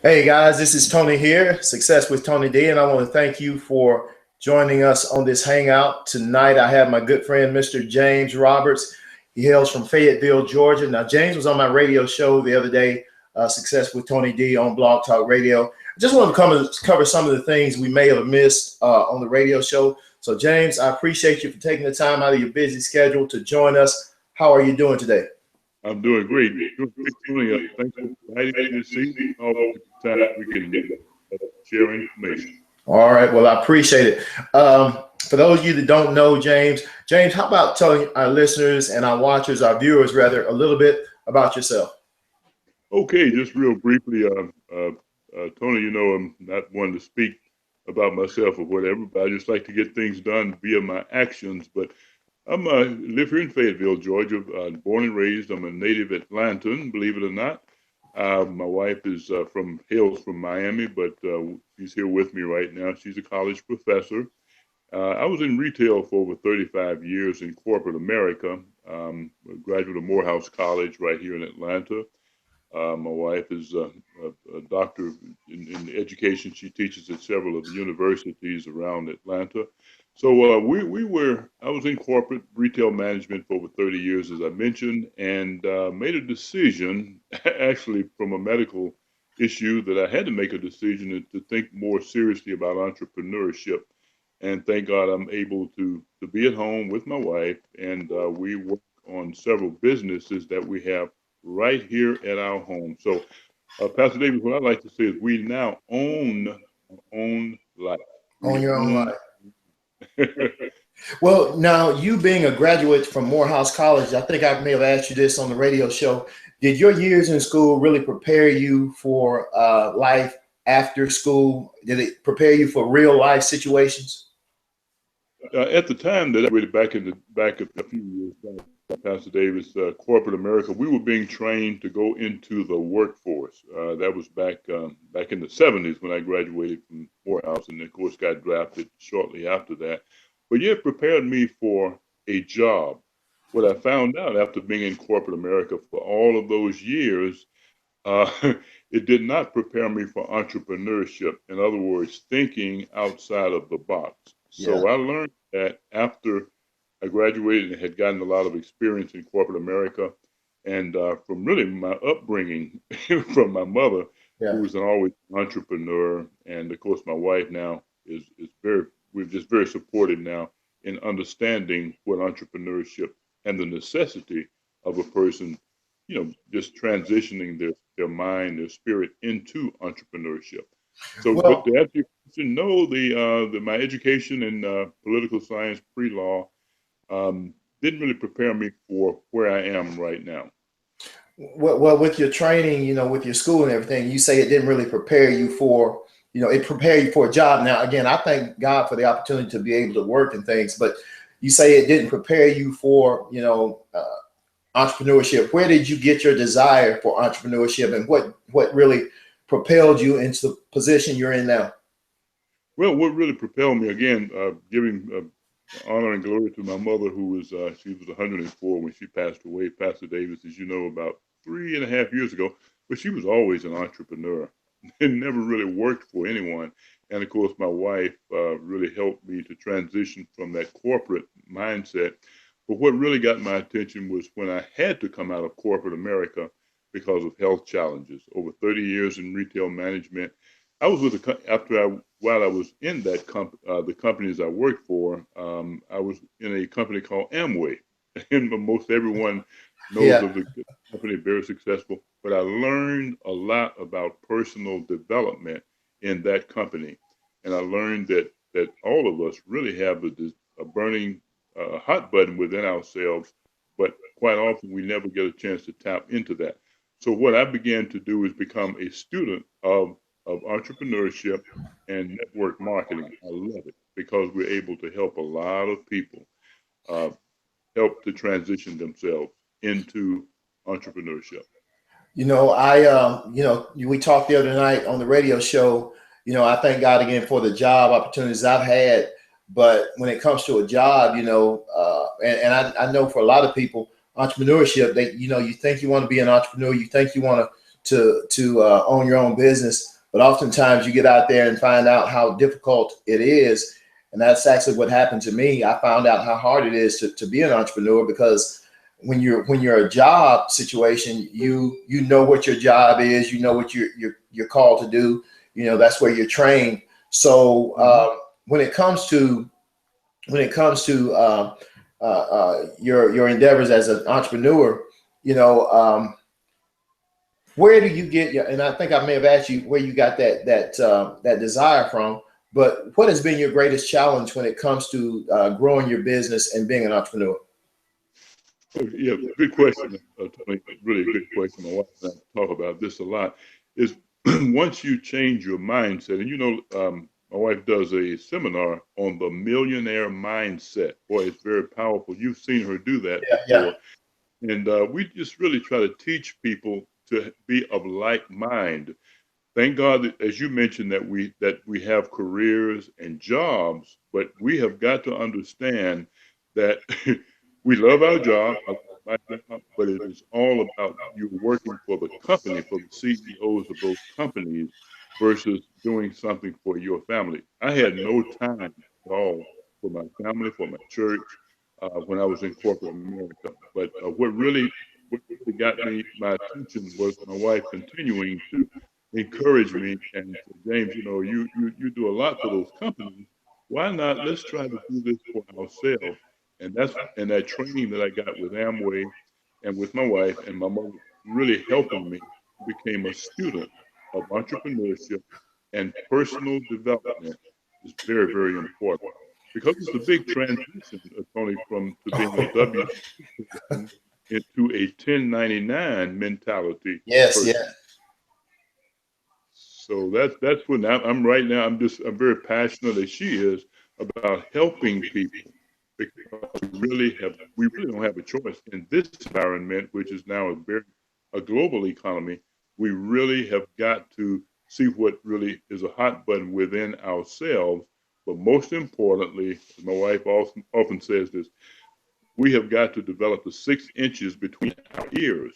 Hey guys, this is Tony here, Success with Tony D, and I want to thank you for joining us on this hangout. Tonight I have my good friend, Mr. James Roberts. He hails from Fayetteville, Georgia. Now, James was on my radio show the other day, Success with Tony D on Blog Talk Radio. I just want to cover some of the things we may have missed on the radio show. So, James, I appreciate you for taking the time out of your busy schedule to join us. How are you doing today? I'm doing great. Doing great, Tony. Thanks for inviting me this evening. Always a good time we can share information. All right. Well, I appreciate it. For those of you that don't know James, how about telling our listeners and our watchers, our viewers rather, a little bit about yourself? Okay, just real briefly, Tony, I'm not one to speak about myself or whatever, but I just like to get things done via my actions. But I'm live here in Fayetteville, Georgia. Born and raised. I'm a native Atlantan, believe it or not. My wife is hails from Miami, but she's here with me right now. She's a college professor. I was in retail for over 35 years in corporate America. A graduate of Morehouse College right here in Atlanta. My wife is a doctor in education. She teaches at several of the universities around Atlanta. So I was in corporate retail management for over 30 years, as I mentioned, and made a decision, actually from a medical issue, that I had to make a decision to think more seriously about entrepreneurship. And thank God I'm able to be at home with my wife, and we work on several businesses that we have right here at our home. So, Pastor David, what I like to say is we now own our own life. On We your own own. life. Well, now you being a graduate from Morehouse College, I think I may have asked you this on the radio show. Did your years in school really prepare you for life after school? Did it prepare you for real life situations? At the time that I graduated back a few years back, Pastor Davis, corporate America, we were being trained to go into the workforce. That was back in the 70s when I graduated from Morehouse, and of course got drafted shortly after that. But yeah, it prepared me for a job. What I found out after being in corporate America for all of those years, uh, it did not prepare me for entrepreneurship. In other words, thinking outside of the box. Yeah. So I learned that after I graduated and had gotten a lot of experience in corporate America, and from really my upbringing from my mother, who Yeah. was an always entrepreneur, and of course my wife now is very we're just very supported now in understanding what entrepreneurship and the necessity of a person, just transitioning their mind, their spirit into entrepreneurship. So, but Well, to answer your question, no, my education in political science, pre-law, didn't really prepare me for where I am right now. with your training, with your school and everything, you say it didn't really prepare you for, it prepared you for a job. Now, again, I thank God for the opportunity to be able to work and things, but you say it didn't prepare you for, entrepreneurship. Where did you get your desire for entrepreneurship, and what really propelled you into the position you're in now? Well, what really propelled me again, giving honor and glory to my mother, she was 104 when she passed away, Pastor Davis, as you know, about 3.5 years ago. But she was always an entrepreneur and never really worked for anyone. And of course, my wife really helped me to transition from that corporate mindset. But what really got my attention was when I had to come out of corporate America because of health challenges. Over 30 years in retail management, I was with while I was in the companies I worked for. I was in a company called Amway, and most everyone knows Yeah. of the company, very successful. But I learned a lot about personal development in that company, and I learned that all of us really have a burning hot button within ourselves, but quite often we never get a chance to tap into that. So what I began to do is become a student of entrepreneurship and network marketing. I love it because we're able to help a lot of people uh, help to transition themselves into entrepreneurship. We talked the other night on the radio show. I thank God again for the job opportunities I've had. But when it comes to a job, and I know for a lot of people, entrepreneurship, you think you want to be an entrepreneur, you think you want to own your own business, but oftentimes you get out there and find out how difficult it is. And that's actually what happened to me. I found out how hard it is to be an entrepreneur, because when you're a job situation, you know what your job is, you know what you're called to do, you know, that's where you're trained. So when it comes to your endeavors as an entrepreneur, you know, where do you get your, and I think I may have asked you where you got that desire from, but what has been your greatest challenge when it comes to growing your business and being an entrepreneur? Yeah, good question, Tony. Really a good question. My wife and I talk about this a lot. Is once you change your mindset, and you know, my wife does a seminar on the millionaire mindset. Boy, it's very powerful. You've seen her do that Yeah. before, and we just really try to teach people to be of like mind. Thank God that, as you mentioned, that we have careers and jobs, but we have got to understand that we love our job, I love my job, but it is all about you working for the company, for the CEOs of those companies, versus doing something for your family. I had no time at all for my family, for my church, when I was in corporate America. But what really got me my attention was my wife continuing to encourage me and said, James, you know, you do a lot for those companies. Why not? Let's try to do this for ourselves. And that training that I got with Amway and with my wife and my mother really helping me, became a student of entrepreneurship and personal development is very, very important, because it's a big transition, Tony, from to being a W-2 person into a 1099 mentality Yes, person. yeah. So that's what I'm right now. I'm very passionate, as she is, about helping people, because we really don't have a choice in this environment, which is now a global economy. We really have got to see what really is a hot button within ourselves. But most importantly, as my wife often says this, we have got to develop the 6 inches between our ears,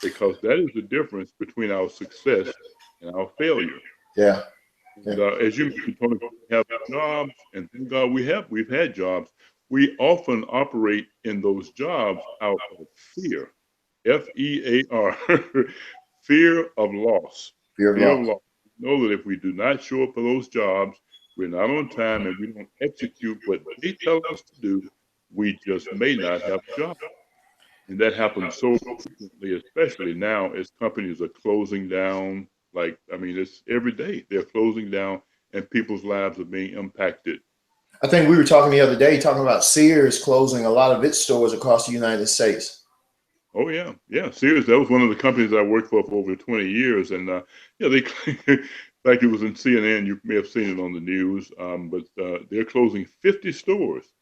because that is the difference between our success and our failure. Yeah. And as you mentioned, Tony, we have jobs, and thank God we've had jobs. We often operate in those jobs out of fear, FEAR, fear of loss, Fear of fear of loss. loss. We know that if we do not show up for those jobs, we're not on time, and we don't execute what they tell us to do, we just may not have a job. And that happens so frequently, especially now as companies are closing down. Like, I mean, it's every day they're closing down and people's lives are being impacted. I think we were talking the other day talking about Sears closing a lot of its stores across the United States. Oh yeah, yeah. Seriously, that was one of the companies I worked for over 20 years, and yeah, they like it was in CNN. You may have seen it on the news, but they're closing 50 stores,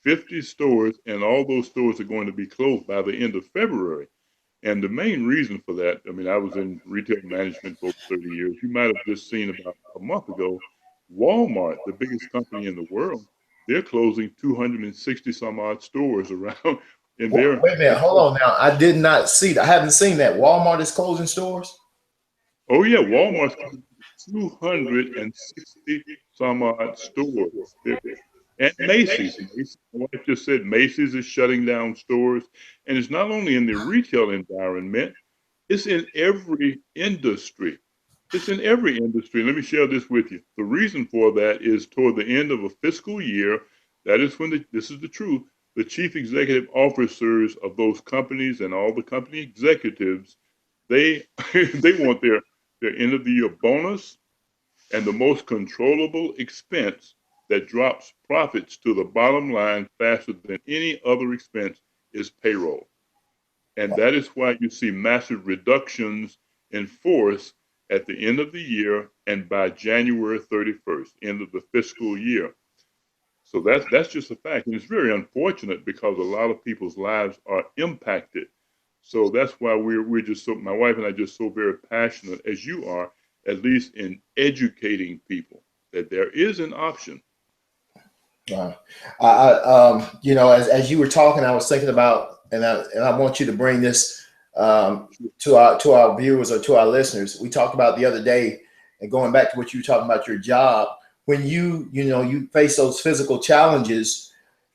50 stores, and all those stores are going to be closed by the end of February. And the main reason for that, I mean, I was in retail management for over 30 years. You might have just seen about a month ago, Walmart, the biggest company in the world, they're closing 260 some odd stores around in their Wait a minute, hold headquarters. on now. I did not see that. I haven't seen that. Walmart is closing stores. Oh yeah, Walmart's closing 260 some odd stores. And Macy's. My wife just said Macy's is shutting down stores. And it's not only in the retail environment, it's in every industry. It's in every industry. Let me share this with you. The reason for that is toward the end of a fiscal year, that is when this is the truth, the chief executive officers of those companies and all the company executives, they they want their end of the year bonus, and the most controllable expense that drops profits to the bottom line faster than any other expense is payroll. And that is why you see massive reductions in force at the end of the year and by January 31st, end of the fiscal year. So that's just a fact. And it's very unfortunate because a lot of people's lives are impacted. So that's why we're just so, my wife and I just so very passionate, as you are, at least in educating people that there is an option. Uh, you know, as you were talking, I was thinking about, and I want you to bring this to our viewers or to our listeners. We talked about the other day, and going back to what you were talking about your job, when you face those physical challenges,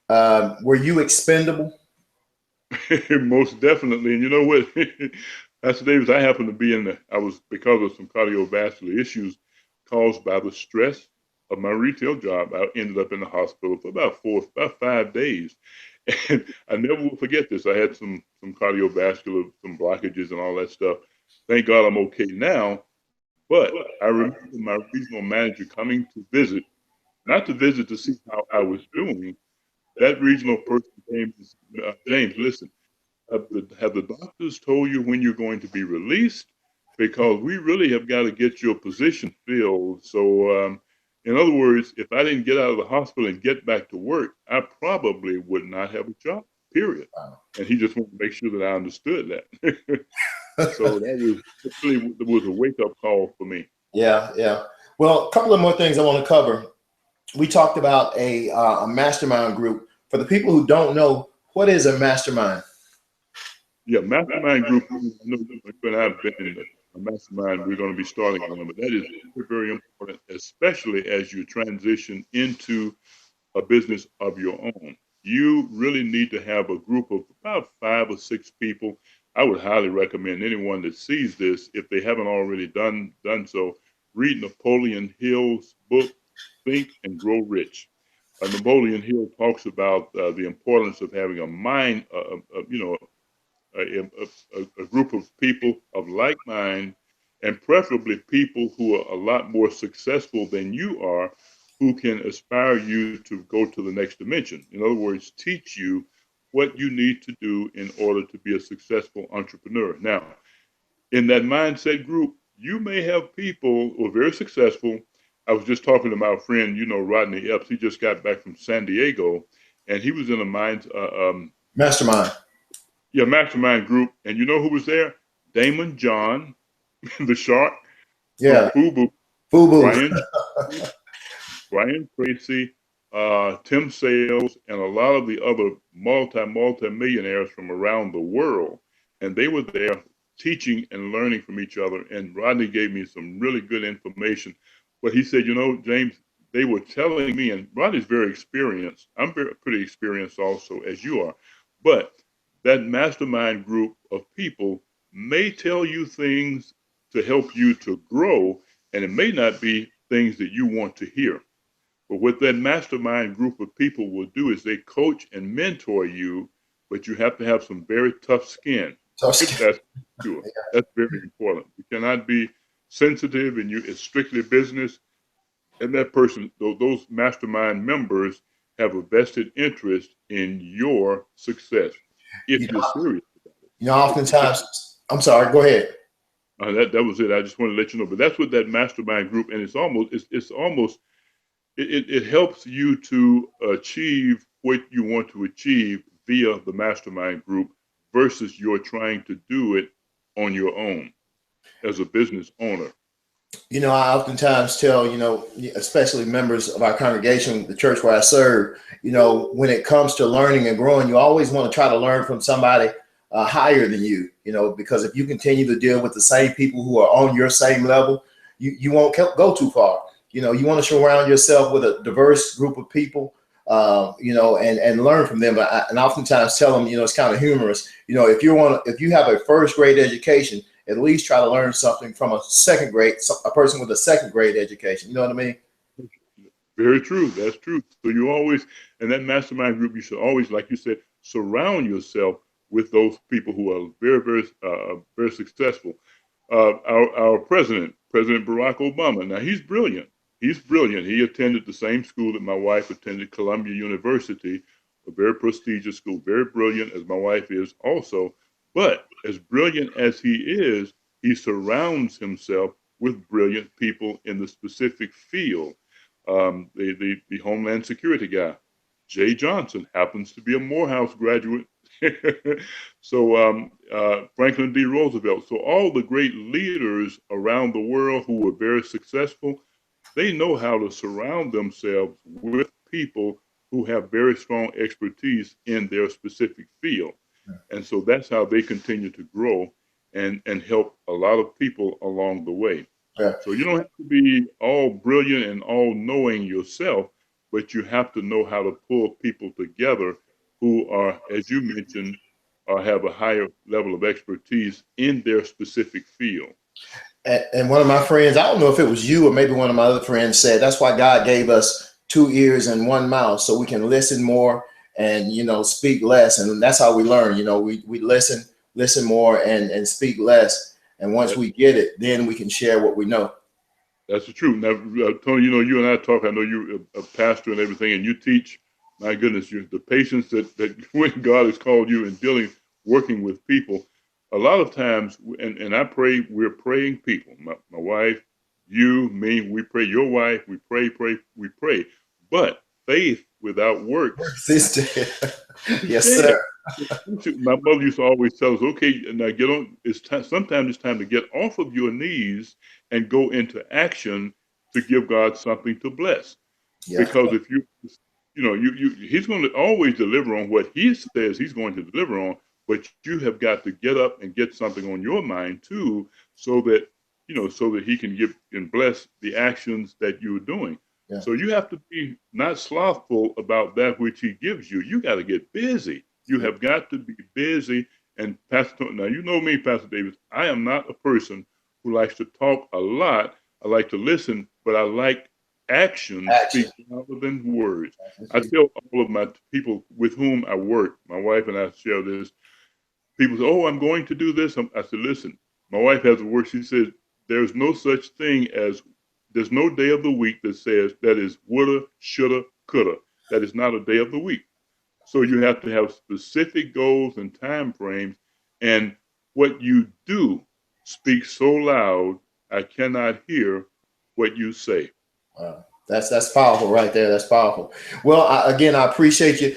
were you expendable? Most definitely. And you know what? Pastor Davis, I happened to be I was, because of some cardiovascular issues caused by the stress of my retail job, I ended up in the hospital for about 5 days. And I never will forget this. I had some cardiovascular, some blockages and all that stuff. Thank God I'm okay now. But I remember my regional manager coming to visit, not to visit to see how I was doing. That regional person came to James, listen, have the doctors told you when you're going to be released? Because we really have got to get your position filled. So, in other words, if I didn't get out of the hospital and get back to work, I probably would not have a job, period. And he just wanted to make sure that I understood that. So that really was a wake up call for me. Yeah, yeah. Well, a couple of more things I want to cover. We talked about a mastermind group. For the people who don't know, what is a mastermind? Yeah, mastermind group. I know you and I have been in a mastermind. We're going to be starting one, but that is very, very important, especially as you transition into a business of your own. You really need to have a group of about 5 or 6 people. I would highly recommend anyone that sees this, if they haven't already done so, read Napoleon Hill's book, Think and Grow Rich. Napoleon Hill talks about the importance of having a mind, a group of people of like mind, and preferably people who are a lot more successful than you are, who can aspire you to go to the next dimension. In other words, teach you what you need to do in order to be a successful entrepreneur. Now, in that mindset group, you may have people who are very successful. I was just talking to my friend, Rodney Epps. He just got back from San Diego, and he was in a Mastermind. yeah, mastermind group. And you know who was there? Damon John, the shark from Yeah, FUBU, FUBU. Brian Tracy, Brian Tracy, Tim Sales, and a lot of the other multi millionaires from around the world. And they were there teaching and learning from each other. And Rodney gave me some really good information. But he said, James, they were telling me, and Rodney's very experienced. I'm pretty experienced also, as you are. But that mastermind group of people may tell you things to help you to grow, and it may not be things that you want to hear. But what that mastermind group of people will do is they coach and mentor you, but you have to have some very tough skin. So, That's sure. That's very important. You cannot be sensitive, and it's strictly business. And that person, those mastermind members, have a vested interest in your success you if you're know, serious about it. If you're serious. oftentimes, I'm sorry, go ahead. That was it. I just want to let you know. But that's what that mastermind group, and it's almost it helps you to achieve what you want to achieve via the mastermind group versus you're trying to do it on your own as a business owner. I oftentimes tell, especially members of our congregation, the church where I serve, when it comes to learning and growing, you always want to try to learn from somebody higher than you, because if you continue to deal with the same people who are on your same level, you won't go too far. You want to surround yourself with a diverse group of people, and learn from them. And oftentimes tell them, it's kind of humorous. If you have a first grade education, at least try to learn something from a person with a second grade education. You know what I mean? Very true. That's true. So you always, in that mastermind group, you should always, like you said, surround yourself with those people who are very, very, very successful. Our president, President Barack Obama. Now he's brilliant. He's brilliant. He attended the same school that my wife attended, Columbia University, a very prestigious school. Very brilliant, as my wife is also. But as brilliant as he surrounds himself with brilliant people in the specific field. The Homeland Security guy, Jay Johnson, happens to be a Morehouse graduate. So Franklin D. Roosevelt. So all the great leaders around the world who were very successful, they know how to surround themselves with people who have very strong expertise in their specific field. And so that's how they continue to grow and help a lot of people along the way. Yeah. So you don't have to be all brilliant and all knowing yourself, but you have to know how to pull people together who are, as you mentioned, have a higher level of expertise in their specific field. And one of my friends, I don't know if it was you or maybe one of my other friends, said that's why God gave us two ears and one mouth so we can listen more and speak less. And that's how we learn. We listen more and speak less. And once That, we get it, then we can share what we know. that's the truth. Now, Tony, you and I talk. I know you're a pastor and everything, and you teach. My goodness, you the patience that when God has called you and dealing, working with people. A lot of times, and I pray, we're praying people. My wife, you, me, we pray. Your wife, we pray, we pray. But faith without works Sister. is Yes, dead. sir. My mother used to always tell us, "Okay, now get on. It's time. Sometimes it's time to get off of your knees and go into action to give God something to bless." Yeah. Because if he's going to always deliver on what he says he's going to deliver on, but you have got to get up and get something on your mind too, so that so that he can give and bless the actions that you're doing. Yeah. So you have to be not slothful about that which he gives you. You got to get busy. You Yeah. have got to be busy. And Pastor, now you know me, Pastor Davis. I am not a person who likes to talk a lot. I like to listen, but I like actions Action. speak louder than words. I tell all of my people with whom I work, my wife and I share this. People say, "Oh, I'm going to do this." I said, "Listen, my wife has a word. She said there's no such thing as there's no day of the week that says that is woulda, shoulda, coulda. That is not a day of the week. So you have to have specific goals and time frames, and what you do speaks so loud I cannot hear what you say." Wow. That's powerful right there. That's powerful. Well, again, I appreciate you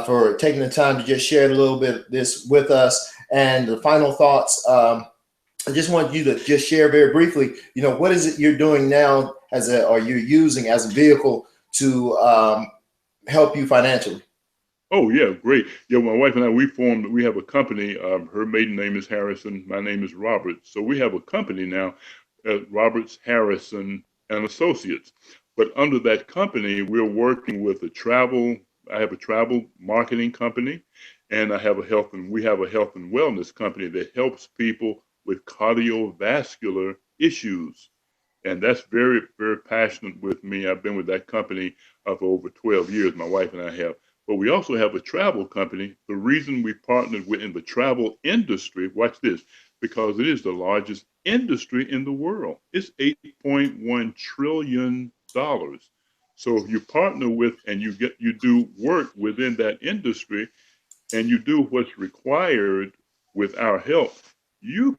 for taking the time to just share a little bit of this with us. And the final thoughts, I just want you to just share very briefly, what is it you're doing now or you're using as a vehicle to help you financially? Oh yeah, great. Yeah, my wife and I we have a company. Her maiden name is Harrison. My name is Robert. So we have a company now, Roberts Harrison and Associates. But under that company, we're working with a travel. I have a travel marketing company, and we have a health and wellness company that helps people with cardiovascular issues. And that's very, very passionate with me. I've been with that company for over 12 years, my wife and I have. But we also have a travel company. The reason we partnered with in the travel industry, watch this, because it is the largest industry in the world. It's $8.1 trillion. So if you partner with and you do work within that industry and you do what's required with our help, we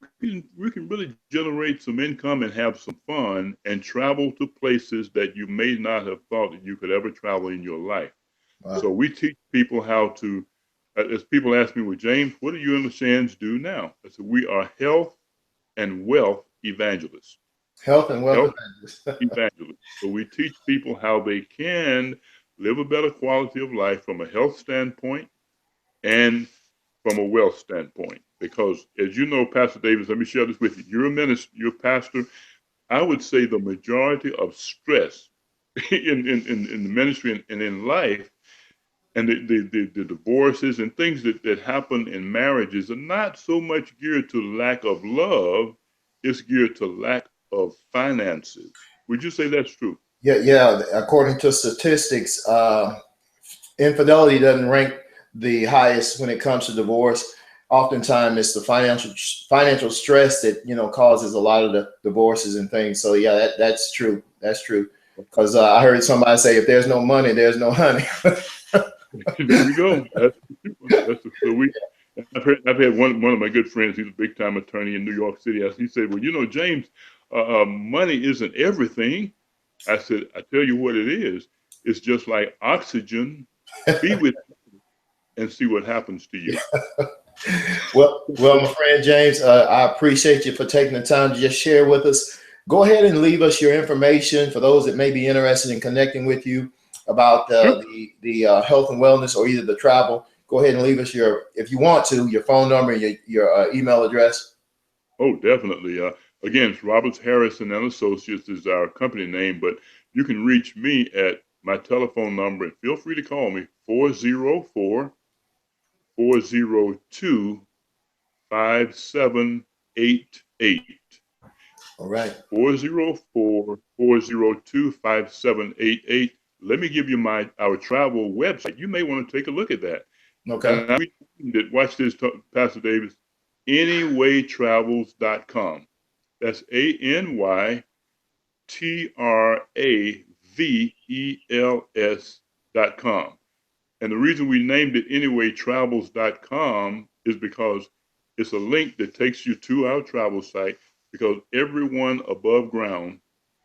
can really generate some income and have some fun and travel to places that you may not have thought that you could ever travel in your life. Wow. So we teach people how to. As people ask me, "Well, James, what do you and LaChanze do now?" I said, "We are health and wealth evangelists." Health and wealth Health advantages. evangelists. So we teach people how they can live a better quality of life from a health standpoint and from a wealth standpoint. Because as you know, Pastor Davis, let me share this with you. You're a minister, you're a pastor. I would say the majority of stress in the ministry and in life and the divorces and things that happen in marriages are not so much geared to lack of love, it's geared to lack of finances. Would you say that's true? Yeah, yeah. According to statistics, infidelity doesn't rank the highest when it comes to divorce. Oftentimes, it's the financial stress that causes a lot of the divorces and things. So yeah, that's true. That's true. Because I heard somebody say, "If there's no money, there's no honey." There you go. That's so we. I've had one of my good friends. He's a big time attorney in New York City. He said, "Well, James, money isn't everything." I said, "I tell you what it is. It's just like oxygen. Be with it and see what happens to you." Well, my friend James, I appreciate you for taking the time to just share with us. Go ahead and leave us your information for those that may be interested in connecting with you about Sure. the health and wellness or either the travel. Go go ahead and leave us if you want to, your phone number and your email address. Oh, definitely. Again, it's Roberts Harrison and Associates is our company name, but you can reach me at my telephone number, and feel free to call me 404-402-5788. All right. 404-402-5788. Let me give you our travel website. You may want to take a look at that. Okay. And I that watch this, Pastor Davis, anywaytravels.com. That's ANYTRAVELS.com. And the reason we named it anywaytravels.com is because it's a link that takes you to our travel site, because everyone above ground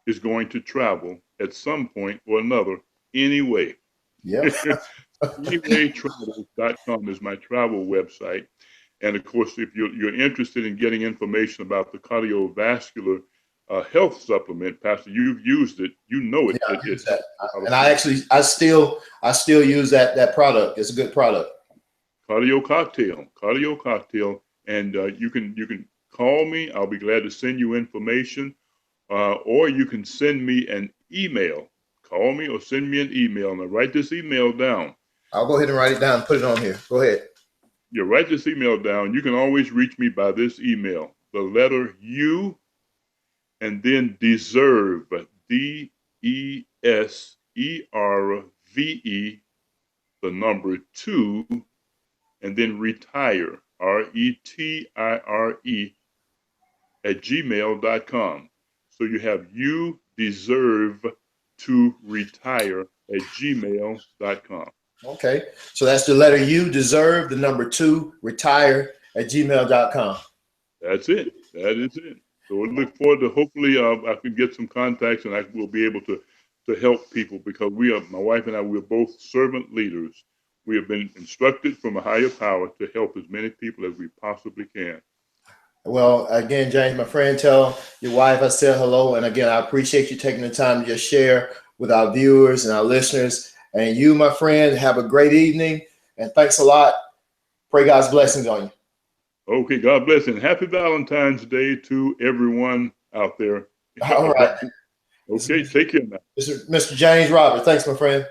is going to travel at some point or another anyway. Yep. Anywaytravels.com is my travel website. And of course, if you're interested in getting information about the cardiovascular health supplement, Pastor, you've used it, you know it. Yeah, I use that. And I I still use that product. It's a good product. Cardio cocktail, and you can call me. I'll be glad to send you information, or you can send me an email. Call me or send me an email, and I write this email down. I'll go ahead and write it down and put it on here. Go ahead. You write this email down. You can always reach me by this email. The letter U, and then deserve, DESERVE, the number 2, and then retire, RETIRE, at gmail.com. So you have you deserve to retire at gmail.com. Okay. So that's the letter U, deserve, the number 2, retire at gmail.com. That's it. That is it. So we look forward to, hopefully I can get some contacts and I will be able to help people, because my wife and I, we're both servant leaders. We have been instructed from a higher power to help as many people as we possibly can. Well, again, James, my friend, tell your wife I said hello. And again, I appreciate you taking the time to just share with our viewers and our listeners. And you, my friend, have a great evening. And thanks a lot. Pray God's blessings on you. Okay, God bless, and happy Valentine's Day to everyone out there. All right. Okay, take care now. Mr. James Roberts. Thanks, my friend.